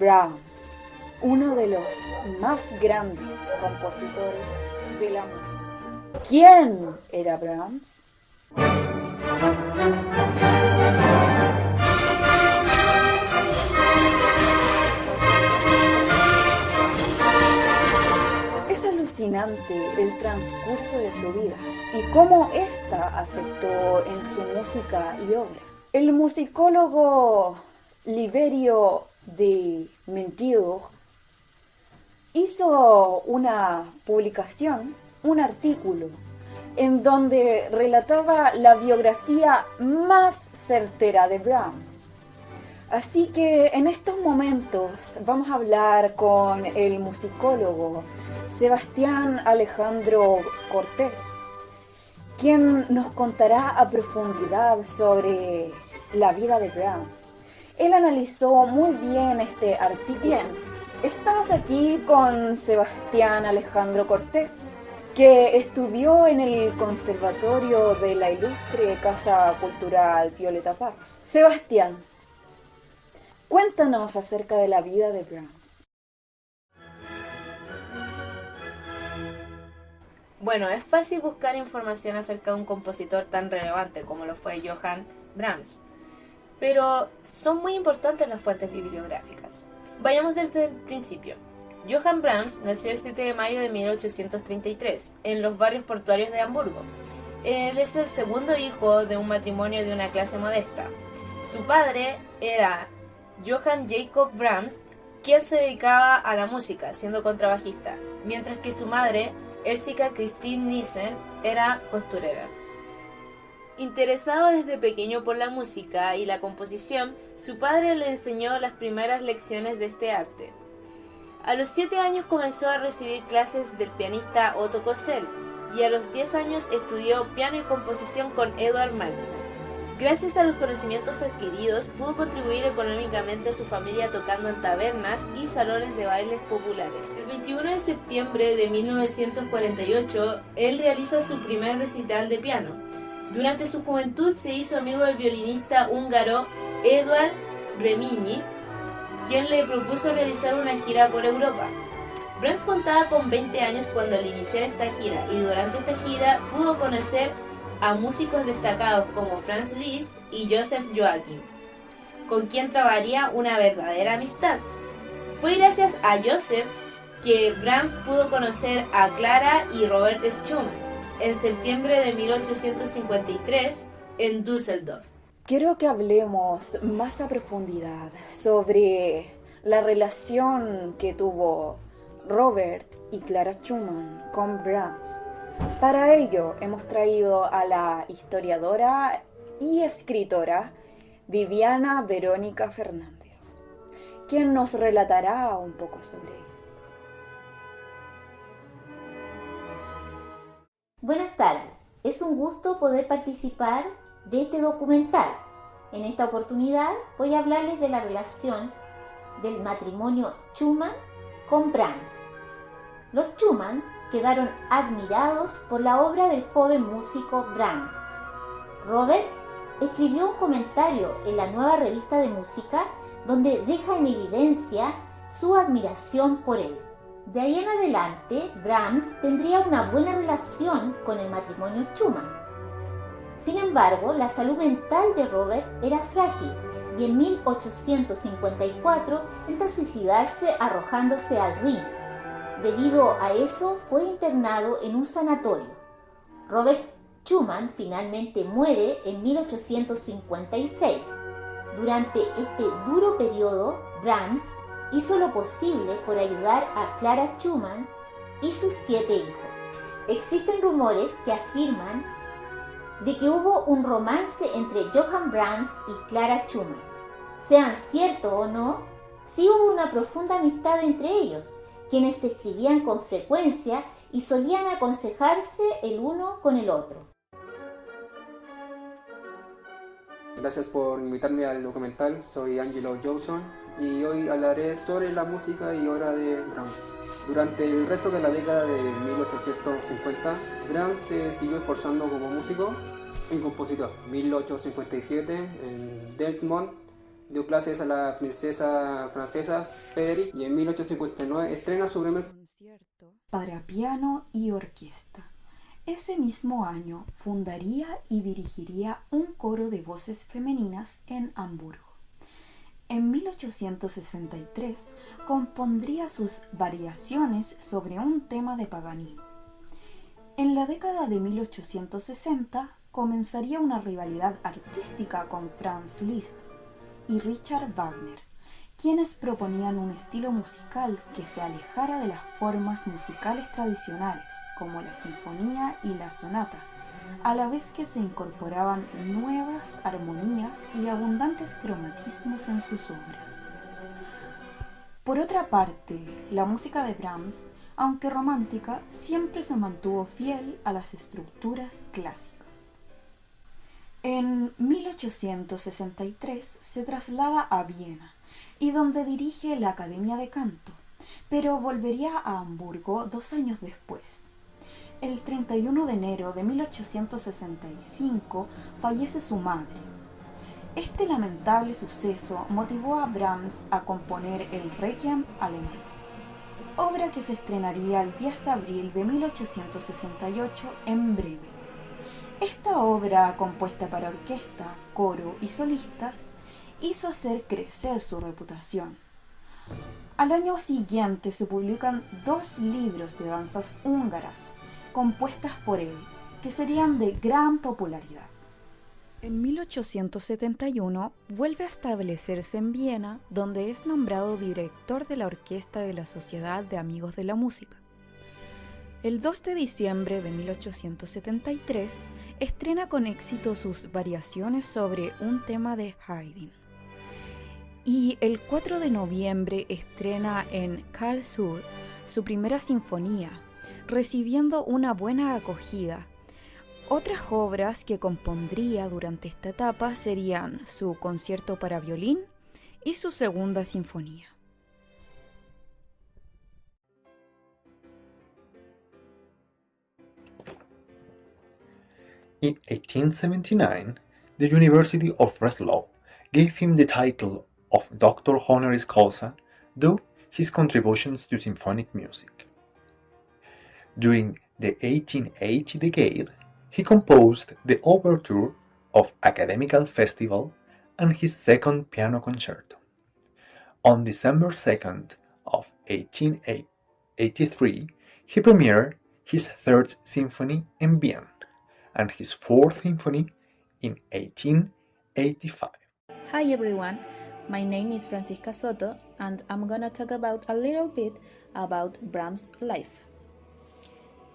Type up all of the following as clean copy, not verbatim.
Brahms, uno de los más grandes compositores de la música. ¿Quién era Brahms? Es alucinante el transcurso de su vida y cómo ésta afectó en su música y obra. El musicólogo Liberio de Mentir hizo una publicación, un artículo, en donde relataba la biografía más certera de Brahms. Así que en estos momentos vamos a hablar con el musicólogo Sebastián Alejandro Cortés, quien nos contará a profundidad sobre la vida de Brahms. Él analizó muy bien este artículo. Bien, estamos aquí con Sebastián Alejandro Cortés, que estudió en el Conservatorio de la Ilustre Casa Cultural Violeta Parra. Sebastián, cuéntanos acerca de la vida de Brahms. Bueno, es fácil buscar información acerca de un compositor tan relevante como lo fue Johann Brahms, pero son muy importantes las fuentes bibliográficas. Vayamos desde el principio. Johann Brahms nació el 7 de mayo de 1833 en los barrios portuarios de Hamburgo. Él es el segundo hijo de un matrimonio de una clase modesta. Su padre era Johann Jacob Brahms, quien se dedicaba a la música, siendo contrabajista, mientras que su madre, Ersika Christine Nissen, era costurera. Interesado desde pequeño por la música y la composición, su padre le enseñó las primeras lecciones de este arte. A los 7 años comenzó a recibir clases del pianista Otto Kossel y a los 10 años estudió piano y composición con Eduard Marxen. Gracias a los conocimientos adquiridos, pudo contribuir económicamente a su familia tocando en tabernas y salones de bailes populares. El 21 de septiembre de 1948, él realiza su primer recital de piano. Durante su juventud se hizo amigo del violinista húngaro Eduard Reményi, quien le propuso realizar una gira por Europa. Brahms contaba con 20 años cuando al iniciar esta gira, y durante esta gira pudo conocer a músicos destacados como Franz Liszt y Joseph Joachim, con quien trabaría una verdadera amistad. Fue gracias a Joseph que Brahms pudo conocer a Clara y Robert Schumann en septiembre de 1853 en Düsseldorf. Quiero que hablemos más a profundidad sobre la relación que tuvo Robert y Clara Schumann con Brahms. Para ello hemos traído a la historiadora y escritora Viviana Verónica Fernández, quien nos relatará un poco sobre ello. Buenas tardes, es un gusto poder participar de este documental. En esta oportunidad voy a hablarles de la relación del matrimonio Schumann con Brahms. Los Schumann quedaron admirados por la obra del joven músico Brahms. Robert escribió un comentario en la Nueva Revista de Música donde deja en evidencia su admiración por él. De ahí en adelante, Brahms tendría una buena relación con el matrimonio Schumann. Sin embargo, la salud mental de Robert era frágil y en 1854 intenta suicidarse arrojándose al Rin. Debido a eso, fue internado en un sanatorio. Robert Schumann finalmente muere en 1856. Durante este duro periodo, Brahms hizo lo posible por ayudar a Clara Schumann y sus 7 hijos. Existen rumores que afirman de que hubo un romance entre Johann Brahms y Clara Schumann. Sean ciertos o no, sí hubo una profunda amistad entre ellos, quienes se escribían con frecuencia y solían aconsejarse el uno con el otro. Gracias por invitarme al documental, soy Angelo Johnson y hoy hablaré sobre la música y obra de Brahms. Durante el resto de la década de 1850, Brahms se siguió esforzando como músico y compositor. En 1857, en Detmold, dio clases a la princesa francesa Frédéric y en 1859 estrena su primer concierto para piano y orquesta. Ese mismo año fundaría y dirigiría un coro de voces femeninas en Hamburgo. En 1863 compondría sus variaciones sobre un tema de Paganini. En la década de 1860 comenzaría una rivalidad artística con Franz Liszt y Richard Wagner, quienes proponían un estilo musical que se alejara de las formas musicales tradicionales, como la sinfonía y la sonata, a la vez que se incorporaban nuevas armonías y abundantes cromatismos en sus obras. Por otra parte, la música de Brahms, aunque romántica, siempre se mantuvo fiel a las estructuras clásicas. En 1863 se traslada a Viena, y donde dirige la Academia de Canto, pero volvería a Hamburgo 2 años después. El 31 de enero de 1865 fallece su madre. Este lamentable suceso motivó a Brahms a componer el Requiem alemán, obra que se estrenaría el 10 de abril de 1868 en breve. Esta obra, compuesta para orquesta, coro y solistas, hizo hacer crecer su reputación. Al año siguiente se publican 2 libros de danzas húngaras, compuestas por él, que serían de gran popularidad. En 1871 vuelve a establecerse en Viena, donde es nombrado director de la orquesta de la Sociedad de Amigos de la Música. El 2 de diciembre de 1873 estrena con éxito sus variaciones sobre un tema de Haydn. Y el 4 de noviembre estrena en Karlsruhe su primera sinfonía, recibiendo una buena acogida. Otras obras que compondría durante esta etapa serían su concierto para violín y su segunda sinfonía. In 1879, the University of Breslau gave him the title of Doctor Honoris Causa due his contributions to symphonic music. During the 1880 decade, he composed the overture of Academical Festival and his second piano concerto. On December 2nd of 1883, he premiered his third symphony in Vienna and his fourth symphony in 1885. Hi everyone, my name is Francisca Soto and I'm gonna talk about a little bit about Brahms' life.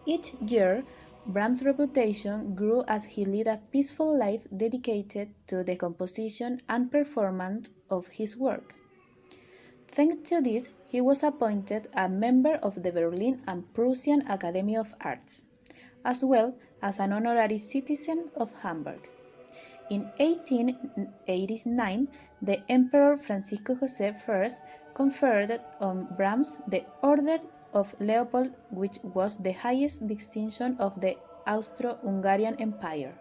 Each year, Brahms' reputation grew as he led a peaceful life dedicated to the composition and performance of his work. Thanks to this, he was appointed a member of the Berlin and Prussian Academy of Arts, as well as an honorary citizen of Hamburg. In 1889, the Emperor Francisco José I conferred on Brahms the Order of Leopold, which was the highest distinction of the Austro-Hungarian Empire.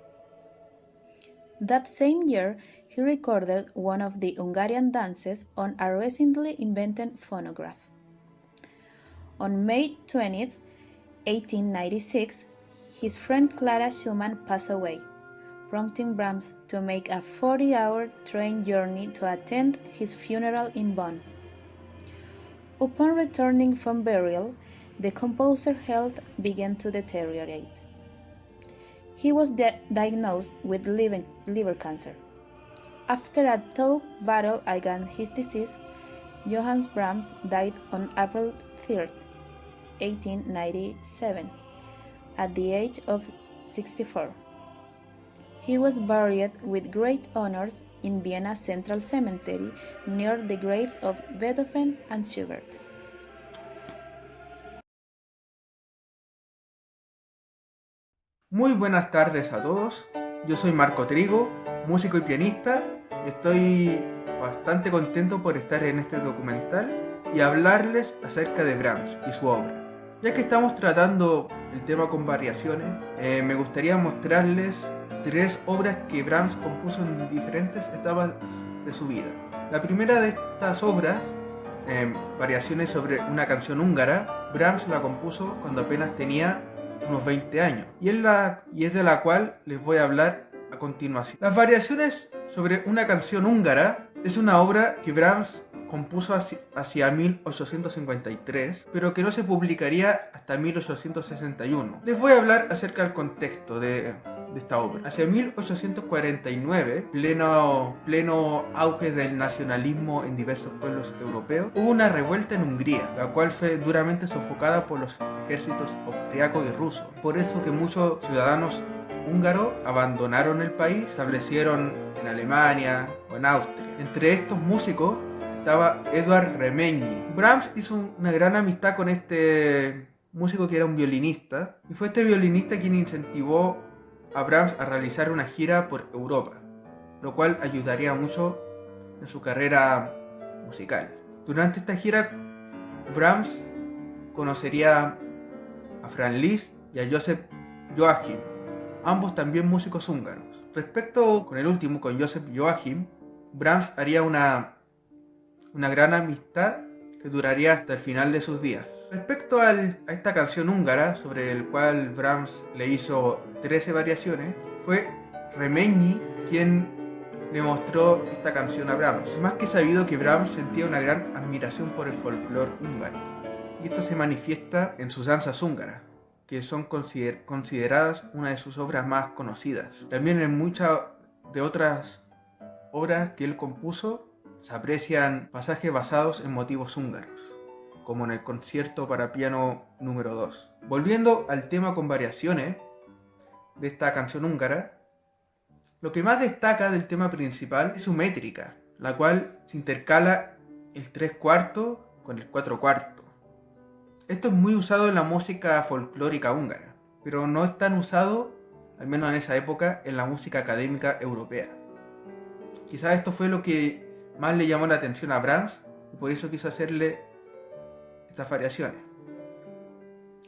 That same year, he recorded one of the Hungarian dances on a recently invented phonograph. On May 20, 1896, his friend Clara Schumann passed away, prompting Brahms to make a 40-hour train journey to attend his funeral in Bonn. Upon returning from burial, the composer's health began to deteriorate. He was diagnosed with liver cancer. After a tough battle against his disease, Johannes Brahms died on April 3, 1897, at the age of 64. He was buried with great honors in Vienna Central Cemetery near the graves of Beethoven and Schubert. Muy buenas tardes a todos, yo soy Marco Trigo, músico y pianista, y estoy bastante contento por estar en este documental y hablarles acerca de Brahms y su obra. Ya que estamos tratando el tema con variaciones, me gustaría mostrarles 3 obras que Brahms compuso en diferentes etapas de su vida. La primera de estas obras, variaciones sobre una canción húngara, Brahms la compuso cuando apenas tenía unos 20 años, y es de la cual les voy a hablar a continuación. Las variaciones sobre una canción húngara es una obra que Brahms compuso hacia 1853, pero que no se publicaría hasta 1861. Les voy a hablar acerca del contexto de esta obra. Hacia 1849, pleno auge del nacionalismo en diversos pueblos europeos, hubo una revuelta en Hungría, la cual fue duramente sofocada por los ejércitos austriaco y ruso. Por eso que muchos ciudadanos húngaros abandonaron el país, se establecieron en Alemania o en Austria. Entre estos músicos estaba Eduard Remenyi. Brahms hizo una gran amistad con este músico que era un violinista, y fue este violinista quien incentivó a Brahms a realizar una gira por Europa, lo cual ayudaría mucho en su carrera musical. Durante esta gira, Brahms conocería a Franz Liszt y a Joseph Joachim, ambos también músicos húngaros. Respecto con el último, con Joseph Joachim, Brahms haría una gran amistad que duraría hasta el final de sus días. Respecto a esta canción húngara, sobre el cual Brahms le hizo 13 variaciones, fue Remenyi quien le mostró esta canción a Brahms. Es más que sabido que Brahms sentía una gran admiración por el folclore húngaro, y esto se manifiesta en sus danzas húngaras, que son consideradas una de sus obras más conocidas. También en muchas de otras obras que él compuso se aprecian pasajes basados en motivos húngaros, como en el concierto para piano número 2. Volviendo al tema con variaciones de esta canción húngara, lo que más destaca del tema principal es su métrica, la cual se intercala el 3/4 con el 4/4. Esto es muy usado en la música folclórica húngara, pero no es tan usado, al menos en esa época, en la música académica europea. Quizás esto fue lo que más le llamó la atención a Brahms, y por eso quiso hacerle estas variaciones.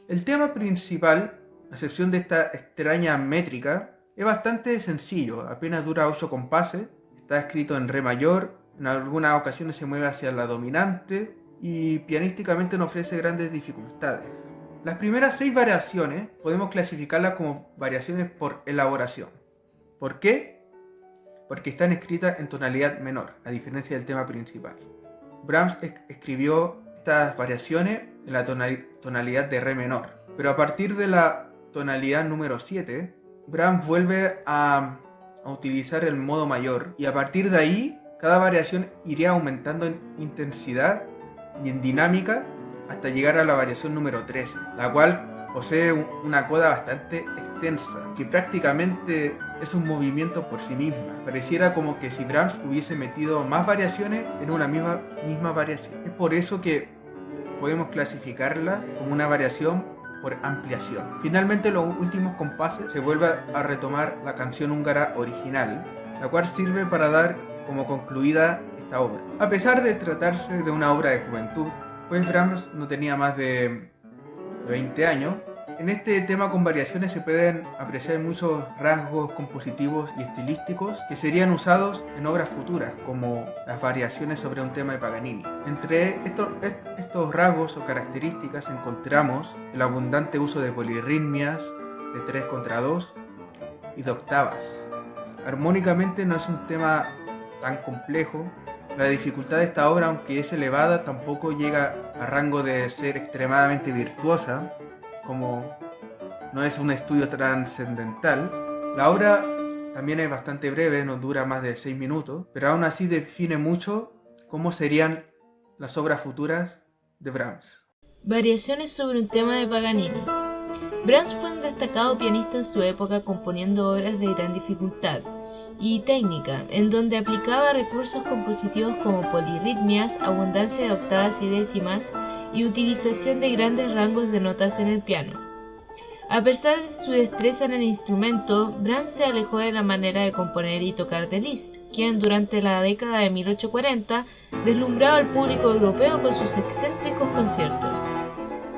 El tema principal, a excepción de esta extraña métrica, es bastante sencillo, apenas dura 8 compases, está escrito en re mayor, en algunas ocasiones se mueve hacia la dominante y pianísticamente no ofrece grandes dificultades. Las primeras 6 variaciones podemos clasificarlas como variaciones por elaboración. ¿Por qué? Porque están escritas en tonalidad menor, a diferencia del tema principal. Brahms escribió estas variaciones en la tonalidad de re menor, pero a partir de la tonalidad número 7, Brahms vuelve a utilizar el modo mayor, y a partir de ahí cada variación iría aumentando en intensidad y en dinámica hasta llegar a la variación número 13, la cual posee una coda bastante extensa, que prácticamente es un movimiento por sí misma. Pareciera como que si Brahms hubiese metido más variaciones en una misma variación. Es por eso que podemos clasificarla como una variación por ampliación. Finalmente, en los últimos compases se vuelve a retomar la canción húngara original, la cual sirve para dar como concluida esta obra. A pesar de tratarse de una obra de juventud, pues Brahms no tenía más de 20 años. En este tema con variaciones se pueden apreciar muchos rasgos compositivos y estilísticos que serían usados en obras futuras, como las variaciones sobre un tema de Paganini. Entre estos rasgos o características encontramos el abundante uso de polirritmias, de 3/2 y de octavas. Armónicamente no es un tema tan complejo. La dificultad de esta obra, aunque es elevada, tampoco llega a rango de ser extremadamente virtuosa, como no es un estudio trascendental. La obra también es bastante breve, no dura más de 6 minutos, pero aún así define mucho cómo serían las obras futuras de Brahms. Variaciones sobre un tema de Paganini. Brahms fue un destacado pianista en su época, componiendo obras de gran dificultad y técnica, en donde aplicaba recursos compositivos como polirritmias, abundancia de octavas y décimas y utilización de grandes rangos de notas en el piano. A pesar de su destreza en el instrumento, Brahms se alejó de la manera de componer y tocar de Liszt, quien durante la década de 1840 deslumbraba al público europeo con sus excéntricos conciertos.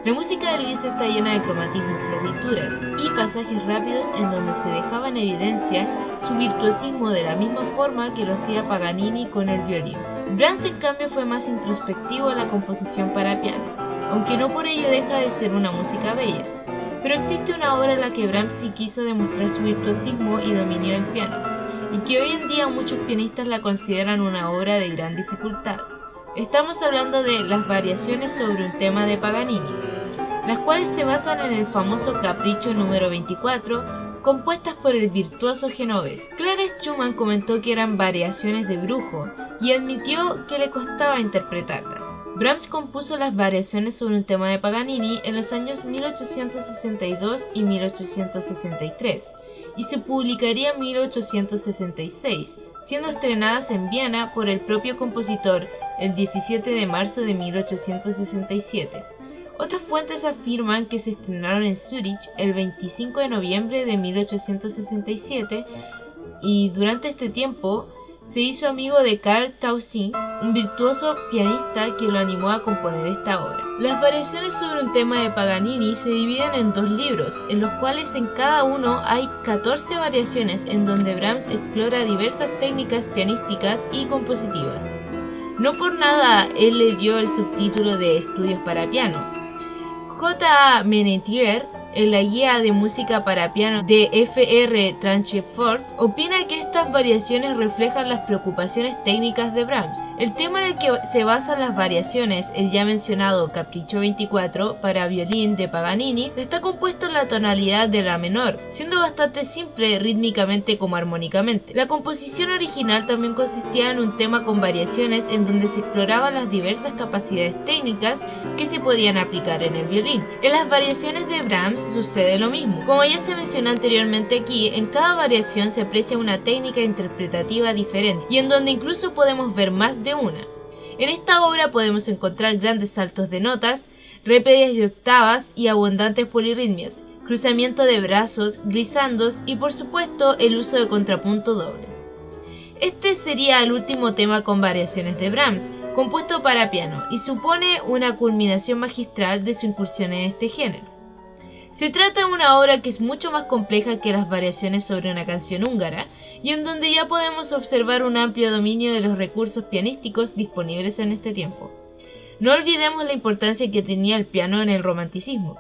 La música de Luis está llena de cromatismos, florituras y pasajes rápidos en donde se dejaba en evidencia su virtuosismo de la misma forma que lo hacía Paganini con el violín. Brahms, en cambio, fue más introspectivo en la composición para piano, aunque no por ello deja de ser una música bella. Pero existe una obra en la que Brahms sí quiso demostrar su virtuosismo y dominio del piano, y que hoy en día muchos pianistas la consideran una obra de gran dificultad. Estamos hablando de las variaciones sobre un tema de Paganini, las cuales se basan en el famoso Capricho número 24, compuestas por el virtuoso genovés. Clarence Schumann comentó que eran variaciones de Brujo y admitió que le costaba interpretarlas. Brahms compuso las variaciones sobre un tema de Paganini en los años 1862 y 1863 y se publicaría en 1866, siendo estrenadas en Viena por el propio compositor el 17 de marzo de 1867. Otras fuentes afirman que se estrenaron en Zúrich el 25 de noviembre de 1867 y durante este tiempo se hizo amigo de Karl Tausig, un virtuoso pianista que lo animó a componer esta obra. Las variaciones sobre un tema de Paganini se dividen en 2 libros, en los cuales en cada uno hay 14 variaciones en donde Brahms explora diversas técnicas pianísticas y compositivas. No por nada él le dio el subtítulo de Estudios para piano. J. A. Menetier, en la guía de música para piano de F.R. Tranchefort, opina que estas variaciones reflejan las preocupaciones técnicas de Brahms. El tema en el que se basan las variaciones, el ya mencionado Capricho 24 para violín de Paganini, está compuesto en la tonalidad de la menor, siendo bastante simple rítmicamente como armónicamente. La composición original también consistía en un tema con variaciones en donde se exploraban las diversas capacidades técnicas que se podían aplicar en el violín. En las variaciones de Brahms sucede lo mismo. Como ya se mencionó anteriormente aquí, en cada variación se aprecia una técnica interpretativa diferente y en donde incluso podemos ver más de una. En esta obra podemos encontrar grandes saltos de notas, repetidas de octavas y abundantes polirritmias, cruzamiento de brazos, glisandos y por supuesto el uso de contrapunto doble. Este sería el último tema con variaciones de Brahms, compuesto para piano, y supone una culminación magistral de su incursión en este género. Se trata de una obra que es mucho más compleja que las variaciones sobre una canción húngara y en donde ya podemos observar un amplio dominio de los recursos pianísticos disponibles en este tiempo. No olvidemos la importancia que tenía el piano en el romanticismo.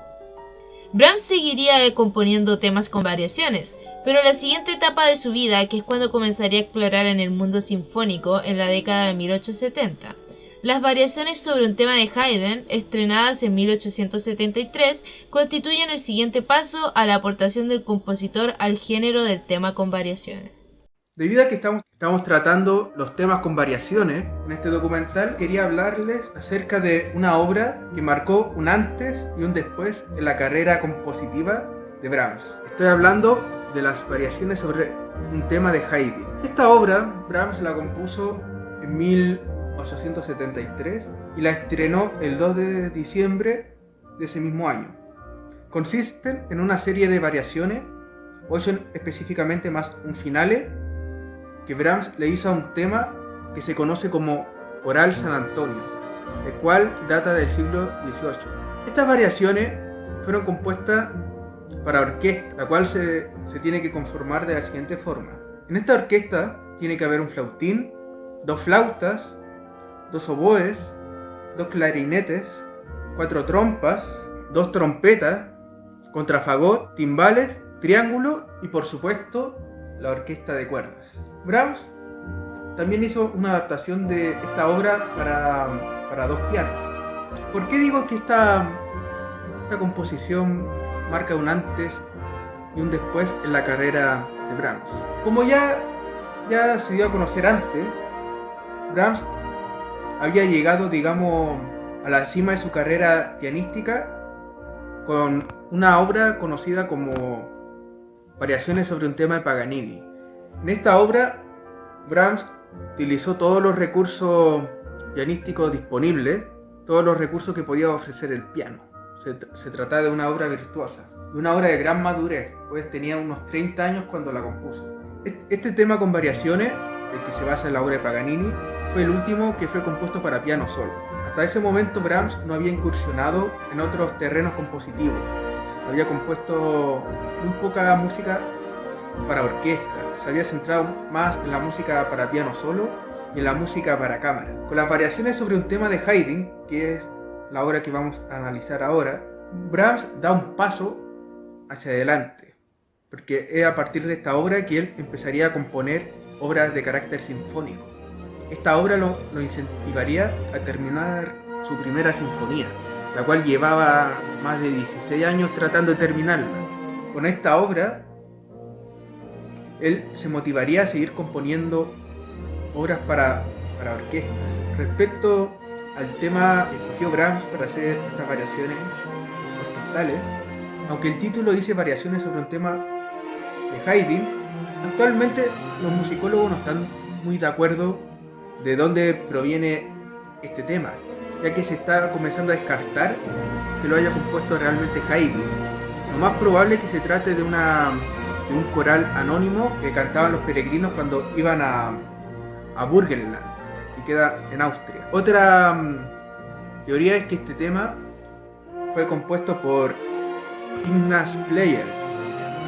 Brahms seguiría componiendo temas con variaciones, pero la siguiente etapa de su vida, que es cuando comenzaría a explorar en el mundo sinfónico en la década de 1870, las variaciones sobre un tema de Haydn, estrenadas en 1873, constituyen el siguiente paso a la aportación del compositor al género del tema con variaciones. Debido a que estamos tratando los temas con variaciones en este documental, quería hablarles acerca de una obra que marcó un antes y un después en la carrera compositiva de Brahms. Estoy hablando de las variaciones sobre un tema de Haydn. Esta obra Brahms la compuso en 1873 y la estrenó el 2 de diciembre de ese mismo año. Consisten en una serie de variaciones, o son específicamente más un finale, que Brahms le hizo a un tema que se conoce como Coral San Antonio, el cual data del siglo XVIII. Estas variaciones fueron compuestas para orquesta, la cual se tiene que conformar de la siguiente forma. En esta orquesta tiene que haber un flautín, 2 flautas, 2 oboes, 2 clarinetes, 4 trompas, 2 trompetas, contrafagot, timbales, triángulo y por supuesto la orquesta de cuerdas. Brahms también hizo una adaptación de esta obra para 2 pianos. ¿Por qué digo que esta composición marca un antes y un después en la carrera de Brahms? Como ya se dio a conocer antes, Brahms había llegado, digamos, a la cima de su carrera pianística con una obra conocida como Variaciones sobre un tema de Paganini. En esta obra, Brahms utilizó todos los recursos pianísticos disponibles, todos los recursos que podía ofrecer el piano. Se trataba de una obra virtuosa, de una obra de gran madurez, pues tenía unos 30 años cuando la compuso. Este tema con variaciones, el que se basa en la obra de Paganini, fue el último que fue compuesto para piano solo. Hasta ese momento Brahms no había incursionado en otros terrenos compositivos. Había compuesto muy poca música para orquesta. Se había centrado más en la música para piano solo y en la música para cámara. Con las variaciones sobre un tema de Haydn, que es la obra que vamos a analizar ahora, Brahms da un paso hacia adelante, porque es a partir de esta obra que él empezaría a componer obras de carácter sinfónico. Esta obra lo incentivaría a terminar su primera sinfonía, la cual llevaba más de 16 años tratando de terminarla. Con esta obra, él se motivaría a seguir componiendo obras para orquestas. Respecto al tema que escogió Brahms para hacer estas variaciones orquestales, aunque el título dice variaciones sobre un tema de Haydn, actualmente los musicólogos no están muy de acuerdo de dónde proviene este tema, ya que se está comenzando a descartar que lo haya compuesto realmente Haydn. Lo más probable es que se trate de un coral anónimo que cantaban los peregrinos cuando iban a Burgenland, que queda en Austria. Otra teoría es que este tema fue compuesto por Ignaz Pleyel,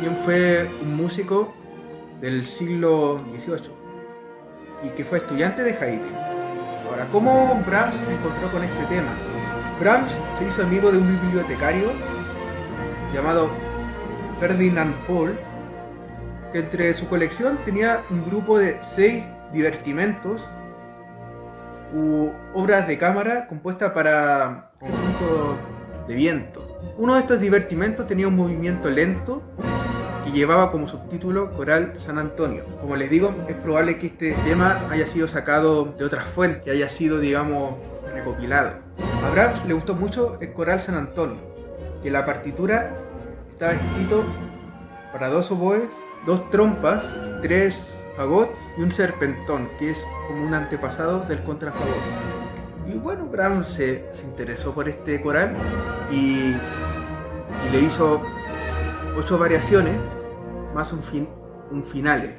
quien fue un músico del siglo XVIII y que fue estudiante de Haydn. Ahora, ¿cómo Brahms se encontró con este tema? Brahms se hizo amigo de un bibliotecario llamado Ferdinand Pohl, que entre su colección tenía un grupo de 6 divertimentos u obras de cámara compuestas para conjuntos de viento. Uno de estos divertimentos tenía un movimiento lento que llevaba como subtítulo Coral San Antonio. Como les digo, es probable que este tema haya sido sacado de otras fuentes, que haya sido, digamos, recopilado. A Brahms le gustó mucho el Coral San Antonio, que la partitura estaba escrito para 2 oboes, 2 trompas, 3 fagots y un serpentón, que es como un antepasado del contrafagot. Y bueno, Brahms se interesó por este coral y le hizo 8 variaciones más un finale.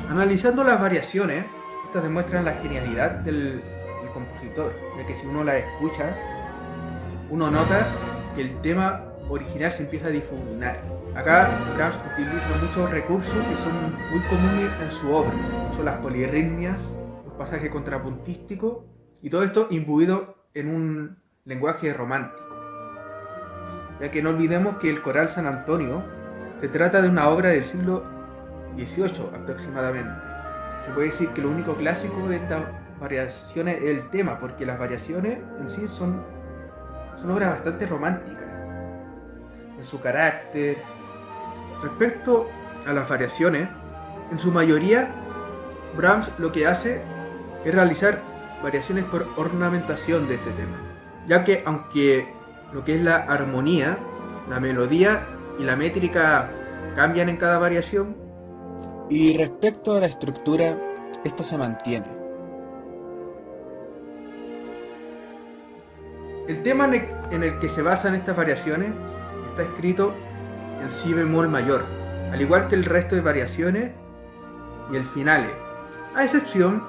Analizando las variaciones, estas demuestran la genialidad del compositor, ya que si uno las escucha, uno nota que el tema original se empieza a difuminar. Acá Brahms utiliza muchos recursos que son muy comunes en su obra, son las polirritmias, los pasajes contrapuntísticos y todo esto imbuido en un lenguaje romántico. Ya que no olvidemos que el Coral San Antonio se trata de una obra del siglo XVIII aproximadamente. Se puede decir que lo único clásico de estas variaciones es el tema, porque las variaciones en sí son obras bastante románticas en su carácter. Respecto a las variaciones, en su mayoría Brahms lo que hace es realizar variaciones por ornamentación de este tema, ya que aunque lo que es la armonía, la melodía y la métrica cambian en cada variación, y respecto a la estructura, esto se mantiene. El tema en el que se basan estas variaciones está escrito en si bemol mayor, al igual que el resto de variaciones y el finale, a excepción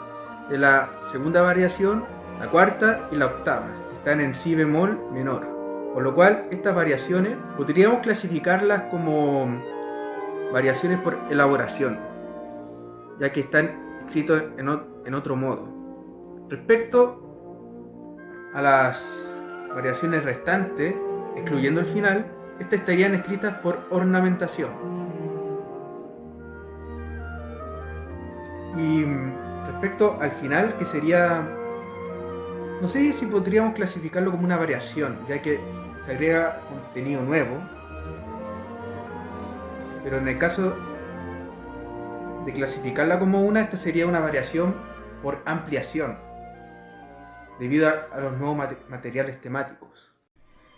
de la segunda variación, la cuarta y la octava, que están en si bemol menor. Por lo cual, estas variaciones podríamos clasificarlas como variaciones por elaboración, ya que están escritos en otro modo. Respecto a las variaciones restantes, excluyendo el final, estas estarían escritas por ornamentación. Y respecto al final, que sería, no sé si podríamos clasificarlo como una variación, ya que se agrega contenido nuevo, pero en el caso de clasificarla como una, esta sería una variación por ampliación, debido a los nuevos materiales temáticos.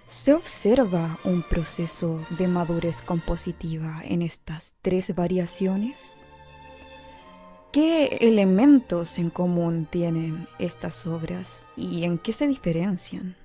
Se observa un proceso de madurez compositiva en estas 3 variaciones. ¿Qué elementos en común tienen estas obras y en qué se diferencian?